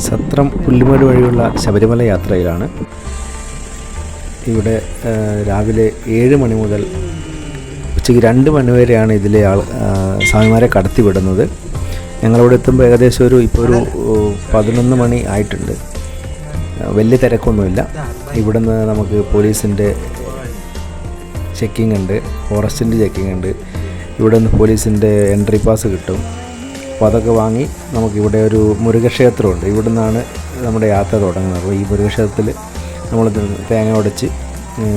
സത്രം പുല്ലുമേട് വഴിയുള്ള ശബരിമല യാത്രയിലാണ്. ഇവിടെ രാവിലെ 7 മണി മുതൽ ഉച്ചയ്ക്ക് 2 മണി വരെയാണ് ഇതിലെ സ്വാമിമാരെ കടത്തിവിടുന്നത്. ഞങ്ങളിവിടെ എത്തുമ്പോൾ ഏകദേശം ഇപ്പോൾ ഒരു 11 മണി ആയിട്ടുണ്ട്. വലിയ തിരക്കൊന്നുമില്ല. ഇവിടുന്ന് നമുക്ക് പോലീസിൻ്റെ ചെക്കിംഗ് ഉണ്ട്, ഫോറസ്റ്റിൻ്റെ ചെക്കിംഗ് ഉണ്ട്. ഇവിടെ നിന്ന് പോലീസിൻ്റെ എൻട്രി പാസ് കിട്ടും. അപ്പോൾ അതൊക്കെ വാങ്ങി നമുക്കിവിടെ ഒരു മുരുകക്ഷേത്രമുണ്ട്. ഇവിടെ നിന്നാണ് നമ്മുടെ യാത്ര തുടങ്ങുന്നത്. അപ്പോൾ ഈ മുരുകക്ഷേത്രത്തിൽ നമ്മൾ തേങ്ങ ഉടച്ച്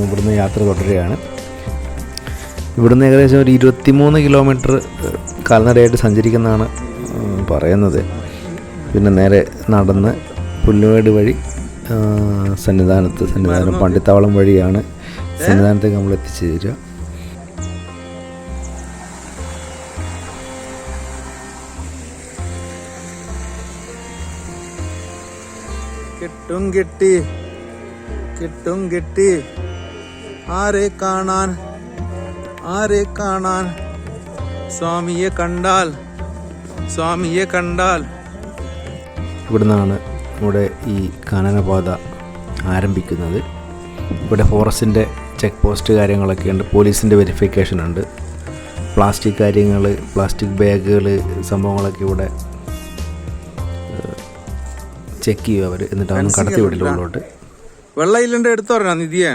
ഇവിടുന്ന് യാത്ര തുടരുകയാണ്. ഇവിടുന്ന് ഏകദേശം ഒരു 23 കിലോമീറ്റർ കാൽനടയായിട്ട് സഞ്ചരിക്കുന്നതാണ് പറയുന്നത്. പിന്നെ നേരെ നടന്ന് പുല്ലുമേട് വഴി സന്നിധാനം പണ്ടിത്താവളം വഴിയാണ് സന്നിധാനത്തേക്ക് നമ്മൾ എത്തിച്ചേരുക. കിട്ടും കിട്ടി ആരെ കാണാൻ സ്വാമിയെ കണ്ടാൽ. ഇവിടുന്നാണ് നമ്മുടെ ഈ കാനനപാത ആരംഭിക്കുന്നത്. ഇവിടെ ഫോറസ്റ്റിൻ്റെ ചെക്ക് പോസ്റ്റ് കാര്യങ്ങളൊക്കെ ഉണ്ട്, പോലീസിൻ്റെ വെരിഫിക്കേഷൻ ഉണ്ട്, പ്ലാസ്റ്റിക് കാര്യങ്ങൾ, പ്ലാസ്റ്റിക് ബാഗുകൾ, സംഭവങ്ങളൊക്കെ ഇവിടെ ചെക്ക് ചെയ്യും അവർ. എന്നിട്ട് അവനും കടത്തി വിടില്ല ഉള്ളോട്ട്. വെള്ളയിലുണ്ട് എടുത്തു പറഞ്ഞ നിധിയെ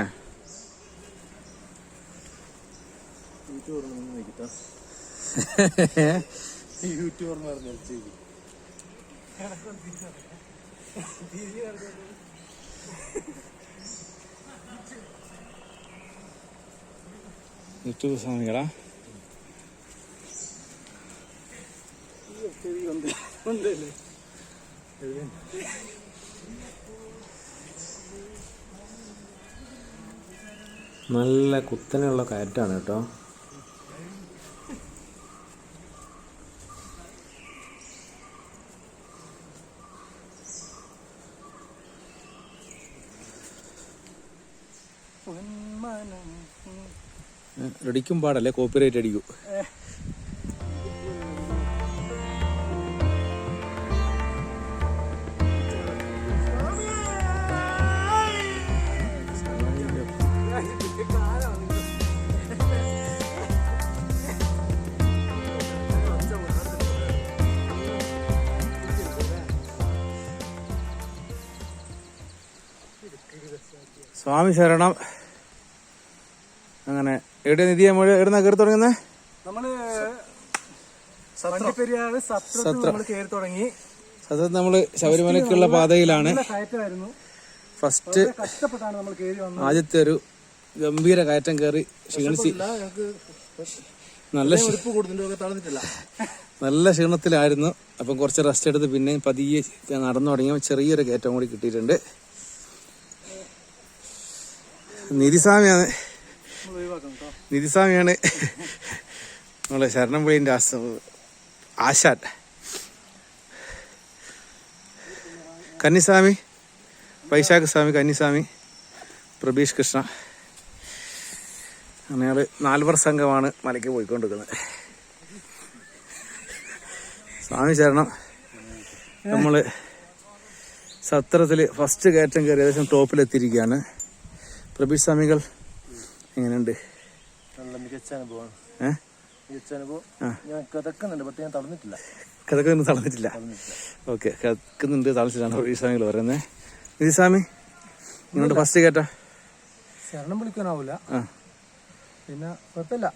യൂട്യൂബ് സ്വാമികളാ. നല്ല കുത്തനെയുള്ള കയറ്റാണ് കേട്ടോ. അടിക്കും പാടല്ലേ, കോപ്പിറൈറ്റ് അടിക്കൂ. സ്വാമി ശരണം. അങ്ങനെ എവിടെ നിധിയെ എവിടുന്ന കയറി തുടങ്ങുന്നത്? സത്രത്തിൽ നമ്മള് ശബരിമലക്കുള്ള പാതയിലാണ്. ഫസ്റ്റ് ആദ്യത്തെ ഒരു ഗംഭീര കയറ്റം കയറി ക്ഷീണിച്ച് നല്ല ക്ഷീണത്തിലായിരുന്നു. അപ്പം കുറച്ച് റെസ്റ്റ് എടുത്ത് പിന്നെ പതിയെ നടന്നു തുടങ്ങിയപ്പോൾ ചെറിയൊരു കയറ്റം കൂടി കിട്ടിയിട്ടുണ്ട്. നിധിസ്വാമിയാണ് നമ്മളെ ശരണംപുഴീൻ്റെ ആശാൻ. കന്നിസ്വാമി, വൈശാഖ സ്വാമി, കന്നിസ്വാമി, പ്രബീഷ് കൃഷ്ണ. ഞങ്ങൾ 4 സംഘമാണ് മലയ്ക്ക് പോയിക്കൊണ്ടിരിക്കുന്നത്. സ്വാമി ശരണം. നമ്മൾ സത്രത്തിൽ ഫസ്റ്റ് കയറ്റം കയറി ഏകദേശം ടോപ്പിലെത്തിയിരിക്കുകയാണ്. പ്രബീഷ് സ്വാമികൾ എങ്ങനെയുണ്ട്? നല്ല മികച്ച അനുഭവമാണ്. ഞാൻ കിതക്കുന്നുണ്ട്, പക്ഷെ ഞാൻ തളർന്നിട്ടില്ല. ഓക്കെ, കിതക്കുന്നുണ്ട്, തളച്ചിട്ടാണ് പ്രബീഷ് സ്വാമികൾ പറയുന്നത്. നിധിസ്വാമി നിങ്ങളുടെ ഫസ്റ്റ് കയറ്റ ശരണം വിളിക്കാനാവൂല, പിന്നെ കുഴപ്പമില്ല.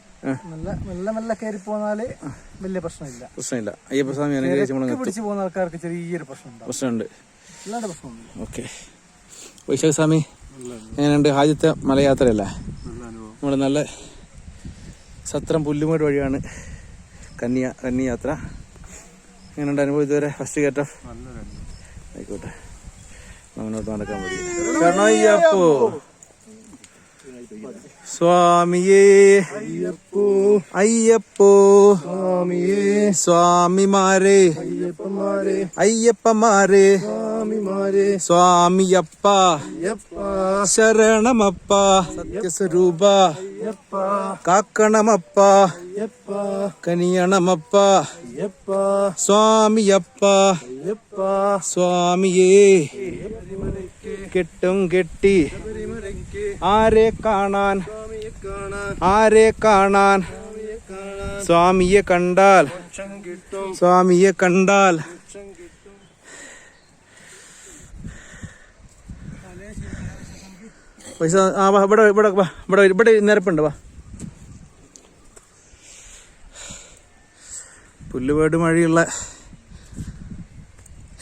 നല്ല കയറി പോന്നാല് വലിയ പ്രശ്നമില്ല. അയ്യപ്പസ്വാമി പിടിച്ചു പോകുന്ന ആൾക്കാർക്ക് ചെറിയൊരു പ്രശ്നമുണ്ട്. അല്ലാണ്ട് പ്രശ്നമൊന്നുമില്ല. ഓക്കെ. വൈശാഖ സ്വാമി എങ്ങനെയുണ്ട്? ആദ്യത്തെ മലയാത്രയല്ലേ? നമ്മൾ നല്ല സത്രം പുല്ലുമേട് വഴിയാണ് കന്നി യാത്ര. എങ്ങനെയുണ്ട് അനുഭവം ഇതുവരെ? ഫസ്റ്റ് കയറ്റം ആയിക്കോട്ടെ, മുന്നോട്ട് നടക്കാൻ മതി. ശരണയ്യപ്പോ സ്വാമിയേ അയ്യപ്പോ സ്വാമിമാരെ അയ്യപ്പമാരെ സ്വാമിയപ്പ ശരണമപ്പ സത്യസ്വരൂപ കാക്കണമപ്പ കനിയണമപ്പ സ്വാമിയപ്പ സ്വാമിയേ കെട്ടും കെട്ടി ആരെ കാണാൻ സ്വാമിയെ കണ്ടാൽ പൈസ ഇവിടെ നിരപ്പുണ്ട് വാ. പുല്ലുവേട് വഴിയുള്ള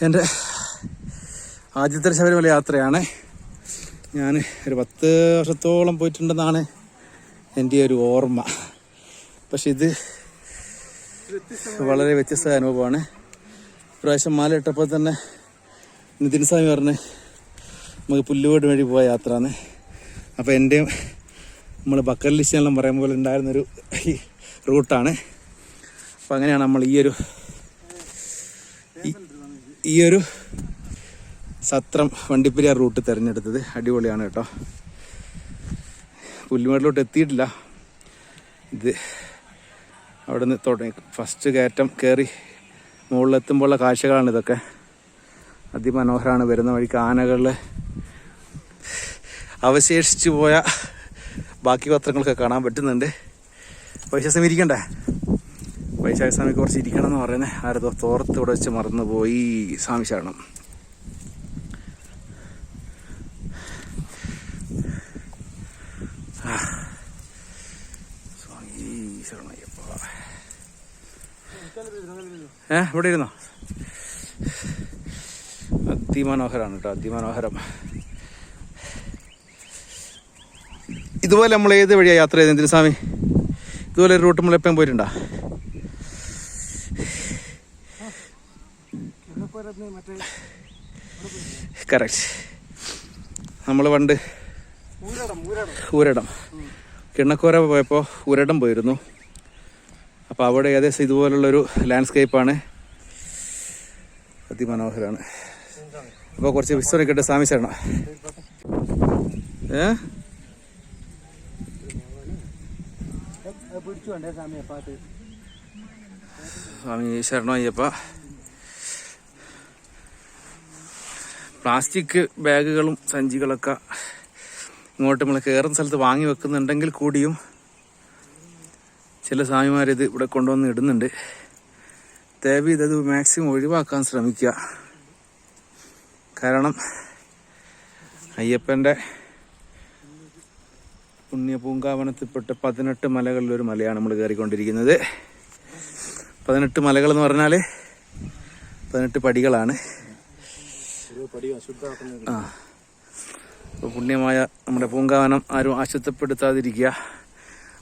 എൻ്റെ ആദ്യത്തെ ശബരിമല യാത്രയാണ്. ഞാൻ ഒരു 10 വർഷത്തോളം പോയിട്ടുണ്ടെന്നാണ് എൻ്റെ ഒരു ഓർമ്മ. പക്ഷെ ഇത് വളരെ വ്യത്യസ്ത അനുഭവമാണ്. ഇപ്രാവശ്യം മാല ഇട്ടപ്പോൾ തന്നെ നിതിൻ സ്വാമി പറഞ്ഞ് നമുക്ക് പുല്ലുവേട് വഴി പോയ യാത്രയാണ്. അപ്പോൾ എൻ്റെ നമ്മൾ ബക്കറ്റ് ലിസ്റ്റെല്ലാം പറയുന്ന പോലെ ഉണ്ടായിരുന്നൊരു റൂട്ടാണ്. അപ്പം അങ്ങനെയാണ് നമ്മൾ ഈ ഒരു സത്രം വണ്ടിപ്പെരിയാർ റൂട്ട് തിരഞ്ഞെടുത്തത്. അടിപൊളിയാണ് കേട്ടോ. പുല്ലുമേട്ടിലോട്ട് എത്തിയിട്ടില്ല. ഇത് അവിടെ നിന്ന് തുടങ്ങി ഫസ്റ്റ് കയറ്റം കയറി മുകളിലെത്തുമ്പോഴുള്ള കാഴ്ചകളാണ് ഇതൊക്കെ. അതിമനോഹരമാണ്. വരുന്ന വഴിക്ക് ആനകളിൽ അവശേഷിച്ചു പോയ ബാക്കി പത്രങ്ങളൊക്കെ കാണാൻ പറ്റുന്നുണ്ട്. വൈശാഖസ്വാമി ഇരിക്കണ്ടേ? വൈശാഖസ്വാമി കുറച്ച് ഇരിക്കണം എന്ന് പറയുന്നത്. ആരതോ തോർത്ത് ഇവിടെ വെച്ച് മറന്നുപോയി. സ്വാമി ശരണം. സ്വാമി ശരണയ്യപ്പ. ഇവിടെ ഇരുന്നോ? അതിമനോഹരമാണ് കേട്ടോ, അതിമനോഹരം. ഇതുപോലെ നമ്മൾ ഏത് വഴിയാണ് യാത്ര ചെയ്തത് എന്തിനു സ്വാമി? ഇതുപോലെ ഒരു റൂട്ട് നമ്മൾ എപ്പോഴും പോയിട്ടുണ്ടോ? കറക്റ്റ്. നമ്മൾ പണ്ട് ഊരടം കിണ്ണക്കോര പോയപ്പോൾ ഊരടം പോയിരുന്നു. അപ്പോൾ അവിടെ ഏകദേശം ഇതുപോലുള്ളൊരു ലാൻഡ്സ്കേപ്പാണ്. അതിമനോഹരമാണ്. അപ്പോൾ കുറച്ച് വിശ്രമിക്കട്ടെ സ്വാമി ശരണം. സ്വാമി ശരണം അയ്യപ്പ. പ്ലാസ്റ്റിക് ബാഗുകളും സഞ്ചികളൊക്കെ ഇങ്ങോട്ട് നമ്മൾ കയറുന്ന സ്ഥലത്ത് വാങ്ങി വെക്കുന്നുണ്ടെങ്കിൽ കൂടിയും ചില സ്വാമിമാരിത് ഇവിടെ കൊണ്ടുവന്ന് ഇടുന്നുണ്ട്. ദയവ് ഇതത് മാക്സിമം ഒഴിവാക്കാൻ ശ്രമിക്കുക. കാരണം അയ്യപ്പൻ്റെ പുണ്യപൂങ്കാവനത്തിൽപ്പെട്ട 18 മലകളിലൊരു മലയാണ് നമ്മൾ കയറിക്കൊണ്ടിരിക്കുന്നത്. 18 മലകൾ എന്ന് പറഞ്ഞാൽ 18 പടികളാണ്. അപ്പോൾ പുണ്യമായ നമ്മുടെ പൂങ്കാവനം ആരും അശുദ്ധപ്പെടുത്താതിരിക്കുക.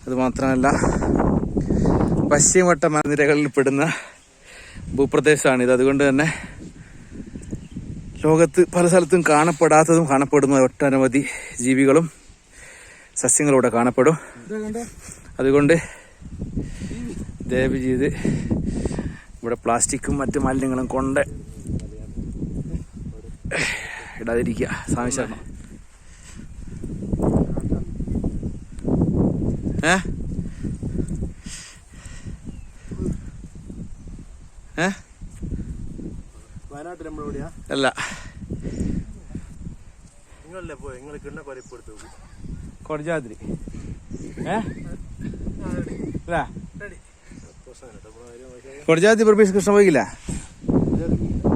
അതുമാത്രമല്ല പശ്ചിമഘട്ട മലനിരകളിൽ പെടുന്ന ഭൂപ്രദേശമാണിത്. അതുകൊണ്ട് തന്നെ ലോകത്ത് പല സ്ഥലത്തും കാണപ്പെടാത്തതും കാണപ്പെടുന്ന ഒട്ടനവധി ജീവികളും സസ്യങ്ങളും ഇവിടെ കാണപ്പെടും. അതുകൊണ്ട് ദയവ് ചെയ്ത് ഇവിടെ പ്ലാസ്റ്റിക്കും മറ്റു മാലിന്യങ്ങളും കൊണ്ട് ഇടാതിരിക്കുക. സ്വാമി ശരണം. അല്ല കൊടജാദ്രി കൊടജാദ്രി പ്രൊഫീസ് കൃഷ്ണ പോയില്ല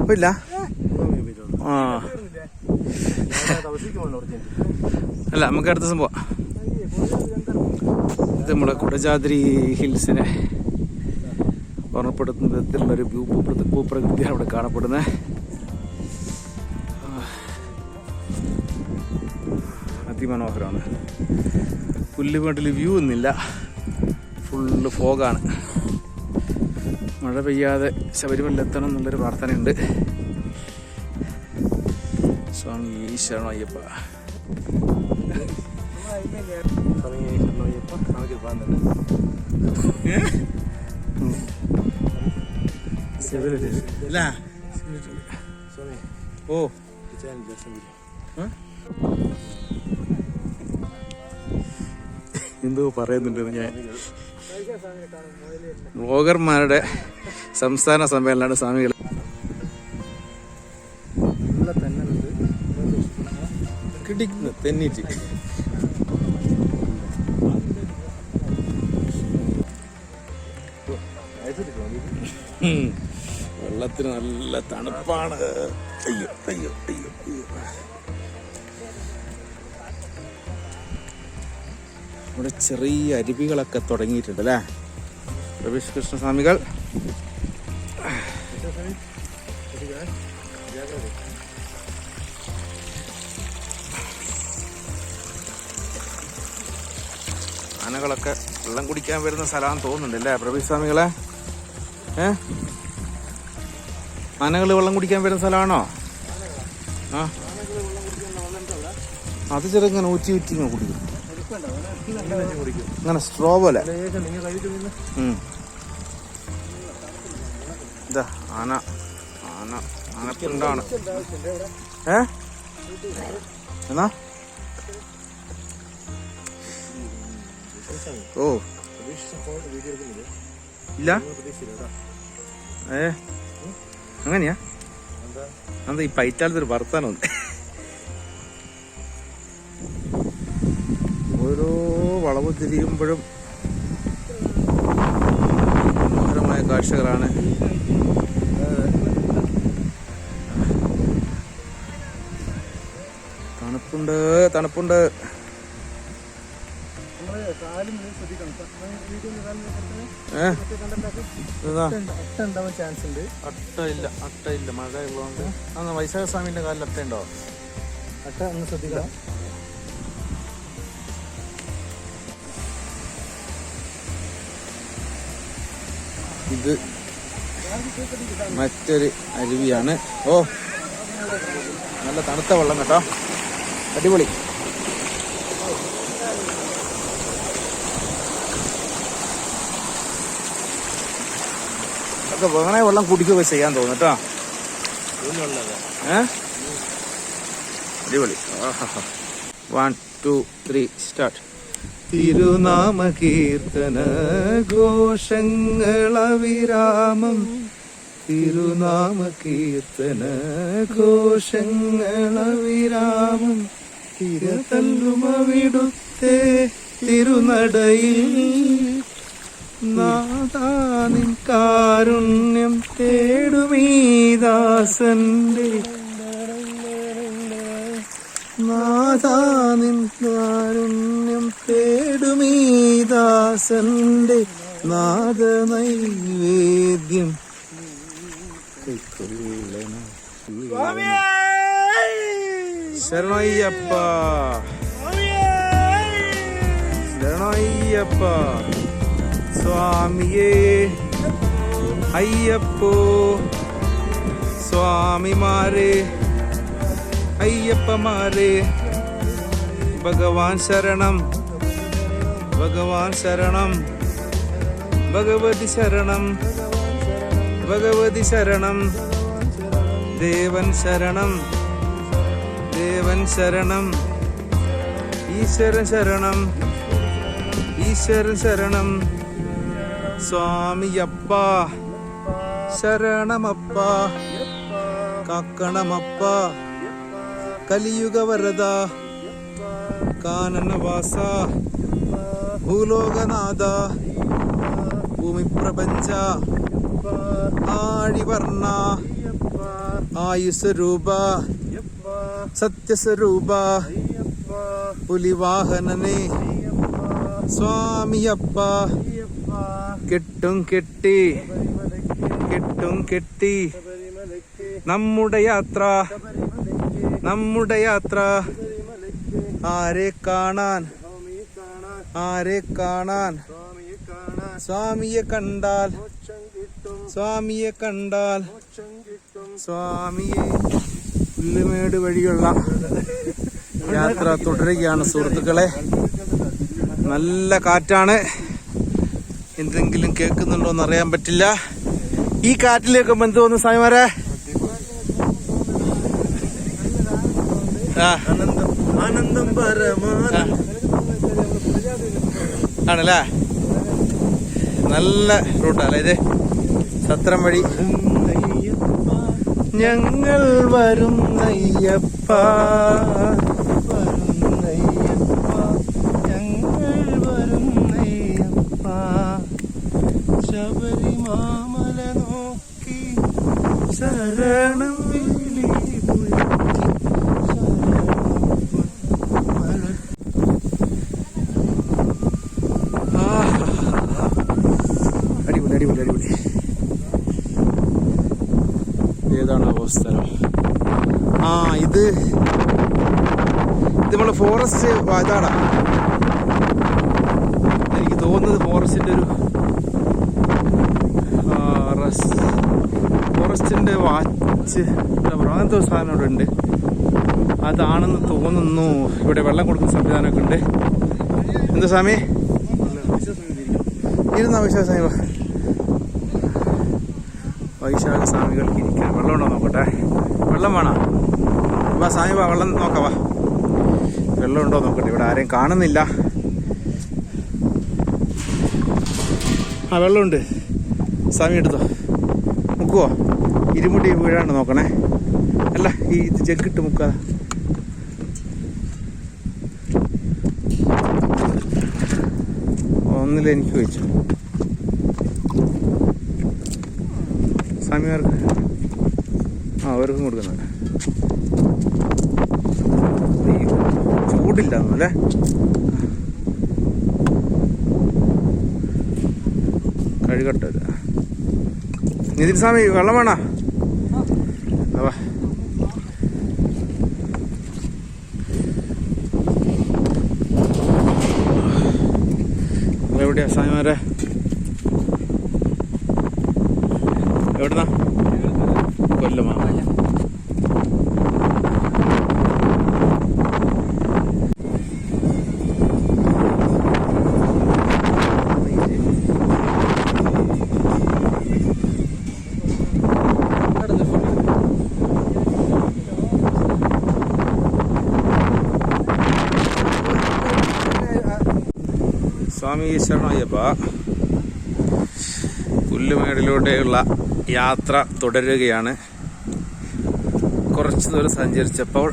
പോയില്ല. ആ അല്ല നമുക്ക് അടുത്ത ദിവസം പോവാം. ഇത് നമ്മുടെ കൊടജാദ്രി ഹിൽസിനെ ഓർമ്മപ്പെടുത്തുന്ന വിധത്തിലുള്ളൊരു ഭൂപ്രകൃതിയാണ് ഇവിടെ കാണപ്പെടുന്നത്. അതിമനോഹരമാണ്. പുല്ലുമേട്ടിൽ വ്യൂ ഒന്നുമില്ല, ഫുള്ള് ഫോഗാണ്. മഴ പെയ്യാതെ ശബരിമല എത്തണം എന്നുള്ളൊരു പ്രാർത്ഥനയുണ്ട്. സ്വാമി ശരണം അയ്യപ്പ. ഓ എന്തോ പറയുന്നുണ്ട്. ഞാൻ വ്ളോഗർമാരുടെ സംസ്ഥാന സമ്മേളനമാണ് സ്വാമികൾ. നല്ല തെന്നുണ്ട് കിടിക്കുന്നു തെന്നിച്ച്. വെള്ളത്തിന് നല്ല തണുപ്പാണ്. അയ്യോ അയ്യോ അയ്യോ അയ്യോ. ഇവിടെ ചെറിയ അരുവികളൊക്കെ തുടങ്ങിയിട്ടുണ്ട് അല്ലേ പ്രഭീഷ് കൃഷ്ണസ്വാമികൾ. ആനകളൊക്കെ വെള്ളം കുടിക്കാൻ വരുന്ന സ്ഥലമാണെന്ന് തോന്നുന്നുണ്ട് അല്ലേ പ്രഭീഷ് സ്വാമികളെ? ആനകൾ വെള്ളം കുടിക്കാൻ വരുന്ന സ്ഥലമാണോ? ആ, അത് ചെറുങ്ങനെ ഊറ്റി ഊറ്റി ഇങ്ങനെ കുടിക്കും, അങ്ങനെ സ്ട്രോ പോലെ. ഇതാ ആന ആന ആനപ്പിണ്ടാണ്. എന്നാ ഓ ഇല്ല അങ്ങനെയാ? എന്താ ഈ പൈറ്റാലത്തൊരു വർത്താനം. ഓരോ വളവ് തിരിയുമ്പോഴും മനോഹരമായ കാഴ്ചകളാണ്. തണുപ്പുണ്ട് തണുപ്പുണ്ട്. അട്ടയില്ല മഴ ഉള്ളതുകൊണ്ട്. അന്ന് വൈശാഖ സ്വാമിന്റെ കാലിൽ അട്ടയുണ്ടോ? അട്ട ഒന്ന് ശ്രദ്ധിക്കാം. ഇത് മറ്റൊരു അരുവിയാണ്. ഓ, നല്ല തണുത്ത വെള്ളം കേട്ടോ, അടിപൊളി. ഒക്കെ വേണേ വെള്ളം കുടിക്കുകയൊക്കെ ചെയ്യാൻ തോന്നും കേട്ടോ. അടിപൊളി. 1 2 3 സ്റ്റാർട്ട്. തിരുനാമ കീർത്തന ഘോഷങ്ങളവിരാമം, തിരുനാമ കീർത്തന ഘോഷങ്ങളവിരാമം, തിരതല്ലുമവിടുത്തെ തിരുനടയിൽ നാദാനിൻ കാരുണ്യം തേടുമീദാസന്റെ, നാദാനിൻ കാരുണ്യം തേടുമീദാസന്റെ നാദനൈവേദ്യം ശരണയ്യപ്പ ശരണയ്യപ്പ സ്വാമിയേ അയ്യപ്പോ സ്വാമിമാരെ അയ്യപ്പമാരെ ഭഗവാൻ ശരണം ഭഗവാൻ ശരണം ഭഗവതി ശരണം ഭഗവതി ശരണം ദേവൻ ശരണം ദേവൻ ശരണം ഈശ്വരൻ ശരണം ഈശ്വരൻ ശരണം സ്വാമിയപ്പ ശരണമപ്പ കാക്കണമപ്പ കലിയുഗ വരദ കാനനവാസ ഭൂലോകനാഥ ഭൂമി പ്രപഞ്ച ആഴിവർണ്ണ ആയുസ്വരൂപ സത്യസ്വരൂപ പുലിവാഹനനെ സ്വാമിയപ്പ കെട്ടും കെട്ടി കെട്ടും കെട്ടി നമ്മുടെ യാത്ര നമ്മുടെ യാത്ര ആരെ കാണാൻ ആരെ കാണാൻ സ്വാമിയെ കണ്ടാൽ സ്വാമിയെ കണ്ടാൽ സ്വാമിയെ. പുല്ലുമേട് വഴിയുള്ള യാത്ര തുടരുകയാണ് സുഹൃത്തുക്കളെ. നല്ല കാറ്റാണ്, എന്തെങ്കിലും കേൾക്കുന്നുണ്ടോന്ന് അറിയാൻ പറ്റില്ല. ഈ കാറ്റിലേക്ക് എന്ത് തോന്നുന്നു സ്വാമിമാരെ? ആനന്ദം ആണല്ലേ, നല്ല റൂട്ടല്ലേ ഇത്. സത്രം വഴി ഞങ്ങൾ വരുന്നയ്യപ്പ ഞങ്ങൾ വരുന്നയ്യപ്പ ശബരിമാമല നോക്കി ശരണം വിളി മുഴക്കി അടിപൊളി അടിപൊളി അടിപൊളി. ഏതാണ് സ്ഥലം? ഇത് നമ്മളെ ഫോറസ്റ്റ് ഇതാടാ. എനിക്ക് തോന്നുന്നത് ഫോറസ്റ്റിന്റെ ഫോറസ്റ്റിന്റെ വാച്ച് അങ്ങനത്തെ ഒരു സാധനം ഇവിടെ ഉണ്ട്. അതാണെന്ന് തോന്നുന്നു. ഇവിടെ വെള്ളം കൊടുക്കുന്ന സംവിധാനമൊക്കെ ഉണ്ട്. എന്താ സ്വാമി ഇരുന്ന വിശ്വാസമി വൈശാഖ സ്വാമികൾക്ക് ഇരിക്കാൻ വെള്ളം ഉണ്ടോ നോക്കട്ടെ. വെള്ളം വേണോ? വാ സ്വാമി വാ, വെള്ളം നോക്കാം വാ. വെള്ളം ഉണ്ടോ നോക്കട്ടെ. ഇവിടെ ആരെയും കാണുന്നില്ല. വെള്ളമുണ്ട്. സ്വാമി എടുത്തോ. മുക്കുവോ? ഇരുമുടി വീഴാണ്ട് നോക്കണേ. അല്ല ഈ ജഗ്ഗിട്ട് മുക്കാതെ. ഒന്നിൽ എനിക്ക് വെച്ചു. സ്വാമിമാർക്ക് അവർക്കും കൊടുക്കുന്നുണ്ട്. ചൂടില്ല അല്ലേ? കഴുകട്ടെ. നിതിൻ സ്വാമി വെള്ളം വേണോ? വാ. എവിടെയാ സ്വാമിമാരെ? എവിടുന്നാ? കൊല്ലമാ. സ്വാമി ശരണയ്യപ്പ. പുല്ലുമേടിലൂടെയുള്ള യാത്ര തുടരുകയാണ്. കുറച്ച് ദൂരം സഞ്ചരിച്ചപ്പോൾ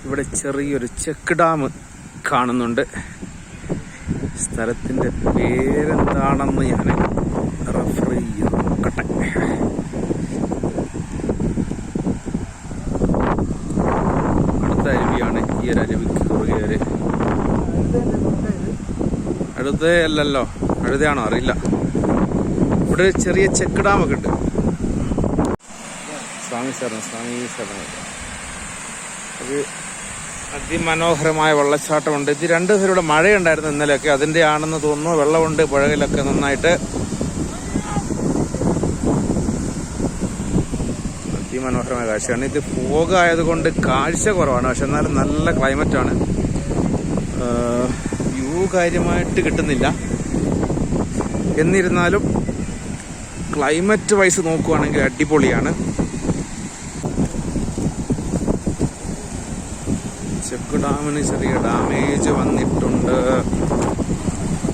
ഇവിടെ ചെറിയൊരു ചെക്ക് ഡാം കാണുന്നുണ്ട്. സ്ഥലത്തിൻ്റെ പേരെന്താണെന്ന് ഞാൻ റെഫർ ചെയ്ത് നോക്കട്ടെ. അടുത്ത അരുവിയാണ്. ഈ ഒരു അരുവിക്ക് കുറുകെ ഒരു അടുത്ത അല്ലല്ലോ, അടുത്തയാണോ അറിയില്ല. ഇവിടെ ചെറിയ ചെക്ക് ഡാമൊക്കെ ഉണ്ട്. സ്വാമി ശരണം. അത് അതിമനോഹരമായ വെള്ളച്ചാട്ടമുണ്ട്. ഇത് 2 ദിവസം ഇവിടെ മഴയുണ്ടായിരുന്നു ഇന്നലെയൊക്കെ. അതിൻ്റെ ആണെന്ന് തോന്നുന്നു. വെള്ളമുണ്ട് പുഴയിലൊക്കെ നന്നായിട്ട്. അതിമനോഹരമായ കാഴ്ചയാണ്. ഇത് ഫോഗ് ആയതുകൊണ്ട് കാഴ്ച കുറവാണ്. പക്ഷെ എന്നാലും നല്ല ക്ലൈമറ്റാണ്. വ്യൂ കാര്യമായിട്ട് കിട്ടുന്നില്ല. എന്നിരുന്നാലും ക്ലൈമറ്റ് വൈസ് നോക്കുവാണെങ്കിൽ അടിപൊളിയാണ്. ചെക്ക് ഡാമിന് ചെറിയ ഡാമേജ് വന്നിട്ടുണ്ട്.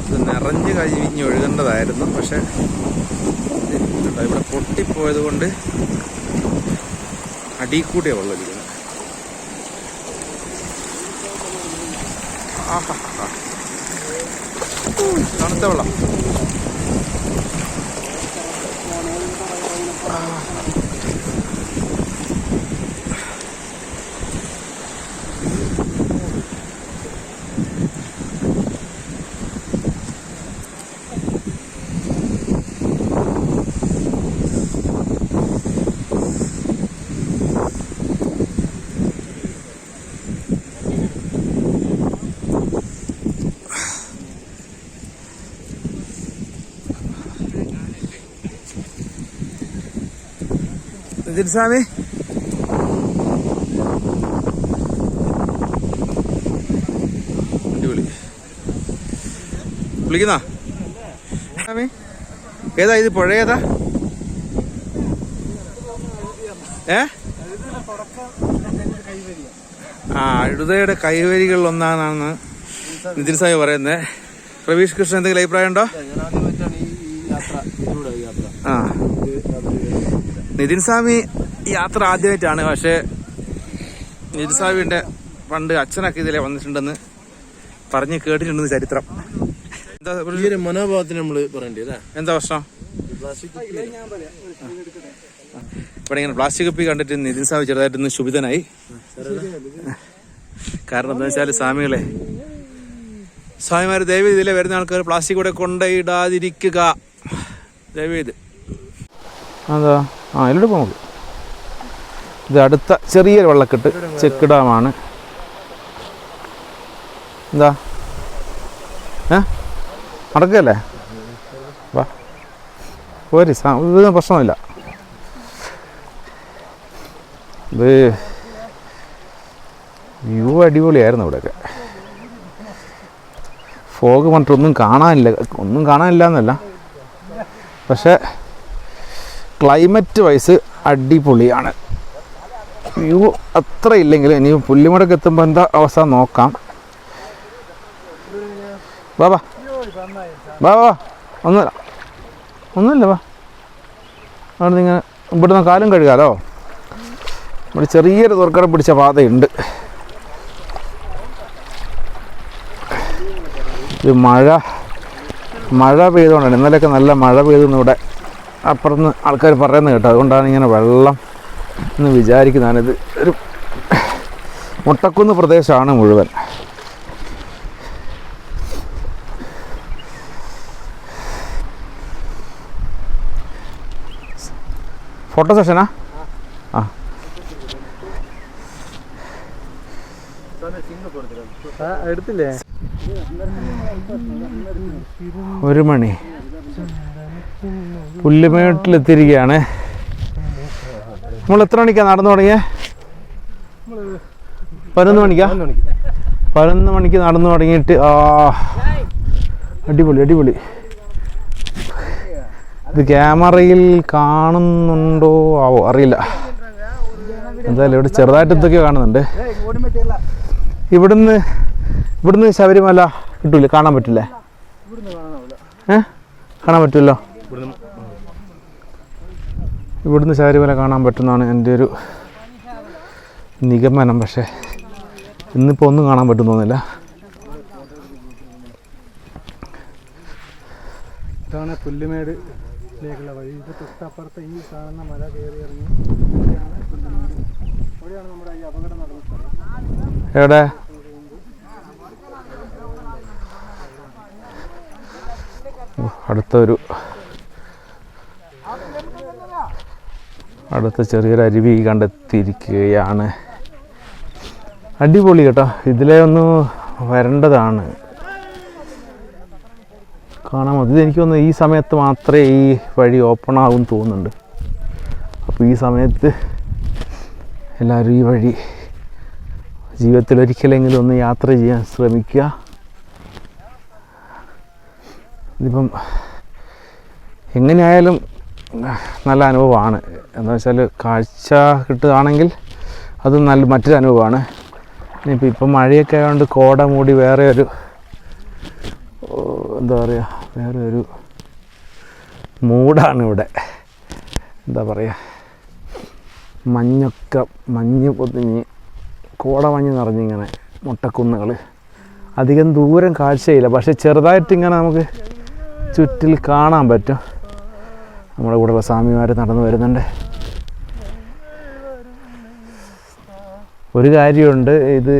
ഇത് നിറഞ്ഞ് കഴിഞ്ഞ് ഒഴുകേണ്ടതായിരുന്നു. പക്ഷെ ഇവിടെ പൊട്ടിപ്പോയത് കൊണ്ട് അടിയിൽ കൂടിയ വെള്ളം ഇരിക്കുന്നത്. തണുത്ത വെള്ളം. നിതിൻ സ്വാമി അടിപൊളി. വിളിക്കുന്ന സ്വാമി ഏതാ ഇത്? പുഴ ഏതാ? അഴുതയുടെ കൈവരികളിൽ ഒന്നാണെന്നാണ് നിതിൻ സ്വാമി പറയുന്നത്. പ്രവീഷ് കൃഷ്ണൻ എന്തെങ്കിലും അഭിപ്രായം ഉണ്ടോ? ആ നിതിൻ സ്വാമി യാത്ര ആദ്യമായിട്ടാണ്. പക്ഷെ നിതിൻ സ്വാമിന്റെ പണ്ട് അച്ഛനൊക്കെ ഇതിലെ വന്നിട്ടുണ്ടെന്ന് പറഞ്ഞ് കേട്ടിട്ടുണ്ടെന്ന് ചരിത്രം. എന്താ മനോഭാവത്തിന് നമ്മള് പറയേണ്ടത് എന്താ പ്രശ്നം? ഇവിടെ ഇങ്ങനെ പ്ലാസ്റ്റിക് കുപ്പി കണ്ടിട്ട് നിതിൻ സ്വാമി ചെറുതായിട്ടൊന്ന് ശുഭിതനായി. കാരണം എന്താ വെച്ചാൽ സ്വാമിമാർ ദയവ് ഇതിലെ വരുന്ന ആൾക്കാർ പ്ലാസ്റ്റിക് കൂടെ കൊണ്ടിടാതിരിക്കുക ദയവ് ചെയ്ത്. അതാ ഇതിലൂടെ പോകും. ഇത് അടുത്ത ചെറിയൊരു വെള്ളക്കെട്ട് ചെക്ക് ഡാമാണ്. എന്താ നടക്കല്ലേ? വാ പോരി, ഇത് പ്രശ്നമില്ല. ഇത് വ്യൂ അടിപൊളിയായിരുന്നു ഇവിടെയൊക്കെ. ഫോഗ് പറഞ്ഞിട്ടൊന്നും കാണാനില്ല എന്നല്ല, പക്ഷെ ക്ലൈമറ്റ് വൈസ് അടിപൊളിയാണ്. വ്യൂ അത്ര ഇല്ലെങ്കിലും ഇനി പുല്ലിമടക്ക് എത്തുമ്പോൾ എന്താ അവസ്ഥ നോക്കാം. വാ വാ വാ വാ ഒന്നുമില്ല വാ. അവിടെ നിങ്ങൾ ഇവിടുന്ന് കാലും കഴുകാലോ. ഇവിടെ ചെറിയൊരു തുറക്കട പിടിച്ച പാതയുണ്ട്. ഇത് മഴ പെയ്തുകൊണ്ടാണ്. ഇന്നലെയൊക്കെ നല്ല മഴ പെയ്തെന്ന് ഇവിടെ അപ്പുറത്ത് ആൾക്കാർ പറയുന്നത് കേട്ടോ. അതുകൊണ്ടാണ് ഇങ്ങനെ വെള്ളം എന്ന് വിചാരിക്കുന്നതാണ്. ഇത് ഒരു മുട്ടക്കുന്ന് പ്രദേശമാണ് മുഴുവൻ. ഫോട്ടോ സെഷനാ? ആ എടുത്തില്ലേ? 1 മണി പുല്ലുമേട്ടിലെത്തിയിരിക്കുകയാണ്. നമ്മൾ എത്ര മണിക്കാണ് നടന്നു തുടങ്ങിയത്? 11 മണിക്കാ? 11 മണിക്ക് നടന്നു തുടങ്ങിയിട്ട് അടിപൊളി. ഇത് ക്യാമറയിൽ കാണുന്നുണ്ടോ ആവോ അറിയില്ല. എന്തായാലും ഇവിടെ ചെറുതായിട്ട് എന്തൊക്കെയോ കാണുന്നുണ്ട്. ഇവിടുന്ന് ശബരിമല കിട്ടൂല, കാണാൻ പറ്റില്ലേ? കാണാൻ പറ്റുമല്ലോ. ഇവിടുന്ന് ശബരിമല കാണാൻ പറ്റുന്നതാണ് എൻ്റെ ഒരു നിഗമനം. പക്ഷേ ഇന്നിപ്പോൾ ഒന്നും കാണാൻ പറ്റുന്നൊന്നുമില്ല. ഇതാണ് പുല്ലുമേടിലേക്കുള്ള വഴി. ഇത് തൊട്ടപ്പുറത്ത് ഈ കാണുന്ന മല കയറി ഇറങ്ങി ഇവിടെയാണ് നമ്മുടെ ഈ അപകടം നടന്ന സ്ഥലം. എവിടെ? അടുത്ത ചെറിയൊരു അരുവി കണ്ടെത്തിയിരിക്കുകയാണ്. അടിപൊളി കേട്ടോ. ഇതിലെ ഒന്ന് വരേണ്ടതാണ്. കാണാൻ മതി. ഇതെനിക്കൊന്ന് ഈ സമയത്ത് മാത്രമേ ഈ വഴി ഓപ്പൺ ആകും തോന്നുന്നുണ്ട്. അപ്പോൾ ഈ സമയത്ത് എല്ലാവരും ഈ വഴി ജീവിതത്തിൽ ഒരിക്കലെങ്കിലും ഒന്ന് യാത്ര ചെയ്യാൻ ശ്രമിക്കുക. ഇതിപ്പം എങ്ങനെയായാലും നല്ല അനുഭവമാണ്. എന്താ വെച്ചാൽ കാഴ്ച കിട്ടുകയാണെങ്കിൽ അത് മറ്റൊരു അനുഭവമാണ്. ഇപ്പം മഴയൊക്കെ ആയതുകൊണ്ട് കോട മൂടി വേറെ ഒരു മൂടാണ് ഇവിടെ. എന്താ പറയുക, മഞ്ഞ് പൊതിഞ്ഞ് കോട മഞ്ഞ് നിറഞ്ഞിങ്ങനെ മുട്ടക്കുന്നുകൾ. അധികം ദൂരം കാഴ്ചയില്ല, പക്ഷെ ചെറുതായിട്ടിങ്ങനെ നമുക്ക് ചുറ്റിൽ കാണാൻ പറ്റും. നമ്മുടെ കൂടെയുള്ള സ്വാമിമാർ നടന്നു വരുന്നുണ്ട്. ഒരു കാര്യമുണ്ട്, ഇത്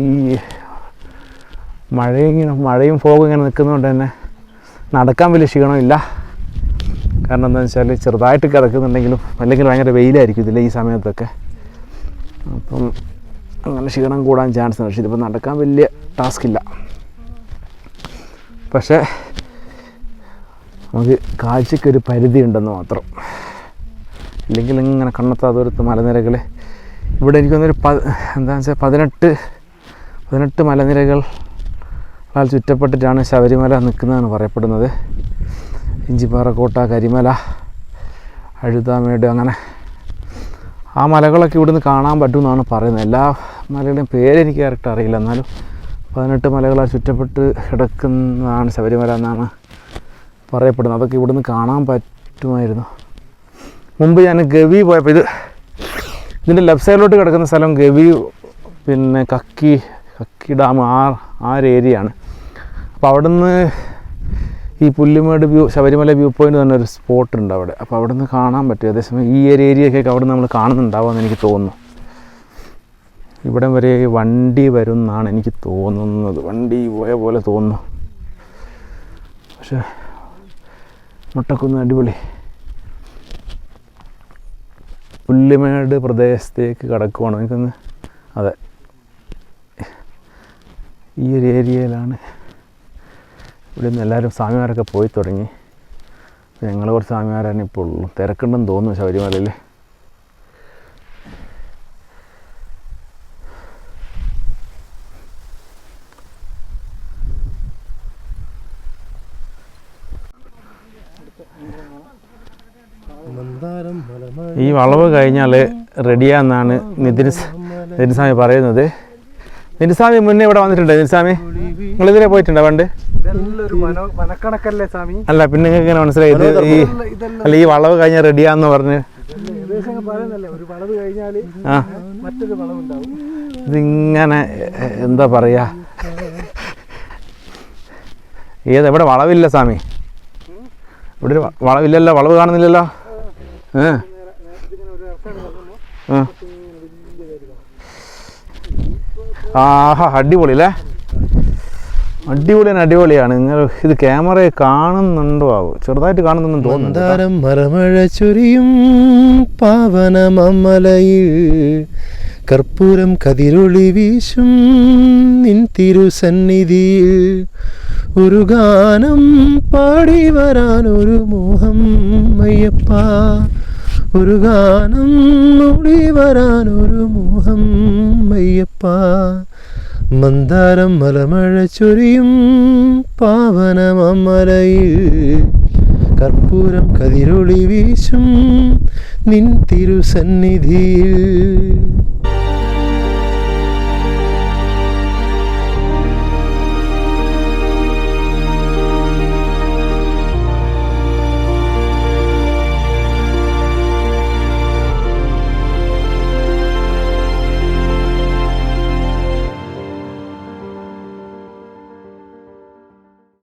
ഈ മഴയും ഫോഗും ഇങ്ങനെ നിൽക്കുന്നതുകൊണ്ട് തന്നെ നടക്കാൻ വലിയ ക്ഷീണമില്ല. കാരണം എന്താണെന്ന് വെച്ചാൽ ചെറുതായിട്ട് കിടക്കുന്നുണ്ടെങ്കിലും അല്ലെങ്കിൽ ഭയങ്കര വെയിലായിരിക്കും ഇതിൽ ഈ സമയത്തൊക്കെ. അപ്പം അങ്ങനെ ക്ഷീണം കൂടാൻ ചാൻസ് ഉണ്ട്. പക്ഷേ ഇതിപ്പോൾ നടക്കാൻ വലിയ ടാസ്കില്ല. പക്ഷേ നമുക്ക് കാഴ്ചയ്ക്കൊരു പരിധി ഉണ്ടെന്ന് മാത്രം. ഇല്ലെങ്കിൽ ഇങ്ങനെ കണ്ണെത്താ ദൂരത്ത് മലനിരകൾ. ഇവിടെ എനിക്കൊന്നൊരു എന്താണെന്ന് വെച്ചാൽ 18 മലനിരകളാൽ ചുറ്റപ്പെട്ടിട്ടാണ് ശബരിമല നിൽക്കുന്നതെന്ന് പറയപ്പെടുന്നത്. ഇഞ്ചിപ്പാറ കോട്ട, കരിമല, അഴുതാമേട്, അങ്ങനെ ആ മലകളൊക്കെ ഇവിടുന്ന് കാണാൻ പറ്റുമെന്നാണ് പറയുന്നത്. എല്ലാ മലകളുടെയും പേരെനിക്ക് കറക്റ്റ് അറിയില്ല. എന്നാലും 18 മലകളാൽ ചുറ്റപ്പെട്ട് കിടക്കുന്നതാണ് ശബരിമല എന്നാണ് പറയപ്പെടുന്നു. അതൊക്കെ ഇവിടുന്ന് കാണാൻ പറ്റുമായിരുന്നു. മുമ്പ് ഞാൻ ഗവി പോയപ്പോൾ ഇതിൻ്റെ ലെഫ്റ്റ് സൈഡിലോട്ട് കിടക്കുന്ന സ്ഥലം ഗവി, പിന്നെ കക്കി ഡാം, ആ ഒരു ഏരിയയാണ്. അപ്പോൾ അവിടുന്ന് ഈ പുല്ലുമേട് ശബരിമല വ്യൂ പോയിൻ്റ് തന്നെ ഒരു സ്പോട്ടുണ്ട് അവിടെ. അപ്പോൾ അവിടെ നിന്ന് കാണാൻ പറ്റും. ഏകദേശം ഈ ഒരു ഏരിയയൊക്കെ അവിടെ നമ്മൾ കാണുന്നുണ്ടാവുമെന്ന് എനിക്ക് തോന്നുന്നു. ഇവിടെ വരെ വണ്ടി വരും എന്നാണ് എനിക്ക് തോന്നുന്നത്. വണ്ടി പോയ പോലെ തോന്നുന്നു. പക്ഷേ മുട്ടക്കുന്ന് അടിപൊളി. പുല്ലുമേട് പ്രദേശത്തേക്ക് കടക്കുവാണ് എനിക്കൊന്ന്. അതെ, ഈ ഒരു ഏരിയയിലാണ്. ഇവിടെ നിന്ന് എല്ലാവരും സ്വാമിമാരൊക്കെ പോയി തുടങ്ങി. ഞങ്ങൾ കുറച്ച് സ്വാമിമാരാണ് ഇപ്പോൾ ഉള്ളൂ. തിരക്കുണ്ടെന്ന് തോന്നുന്നു ശബരിമലയിൽ. ഈ വളവ് കഴിഞ്ഞാൽ റെഡിയാന്നാണ് നിതിൻ സ്വാമി പറയുന്നത്. നിതിൻ സ്വാമി മുന്നേ ഇവിടെ വന്നിട്ടുണ്ട്. നിതിൻ സ്വാമി നിങ്ങളിതിലെ പോയിട്ടുണ്ടോ പണ്ട്? മനക്കണക്കല്ലേ സ്വാമി? അല്ല, പിന്നെ നിങ്ങൾക്ക് ഇങ്ങനെ മനസ്സിലായത് ഈ വളവ് കഴിഞ്ഞാൽ റെഡിയാന്ന് പറഞ്ഞ് ഒരു വളവ് കഴിഞ്ഞാൽ മറ്റൊരു വളവുണ്ടാവും. ഇതിങ്ങനെ എന്താ പറയാ, എവിടെ വളവില്ല സ്വാമി? ഇവിടെ ഒരു വളവില്ലല്ലോ, വളവ് കാണുന്നില്ലല്ലോ. ആഹാ, അടിപൊളി അല്ലേ? അടിപൊളിയാണ്. നിങ്ങൾ ഇത് ക്യാമറയെ കാണുന്നുണ്ടോ? ചെറുതായിട്ട് കാണുന്നെന്ന് തോന്നുന്നു. മറമഴ ചൊരിയും പാവനമലയിൽ കർപ്പൂരം കതിരൊളി വീശും നിൻ തിരുസന്നിധിയിൽ ഒരു ഗാനം പാടി വരാനൊരു മോഹം അയ്യപ്പ, ഒരു ഗാനം മൂടി വരാനൊരു മോഹം അയ്യപ്പ. മന്ദാരം മലമഴ ചൊരിയും പാവനമലയിൽ കർപ്പൂരം കതിരൊളി വീശും നിൻ തിരുസന്നിധിയിൽ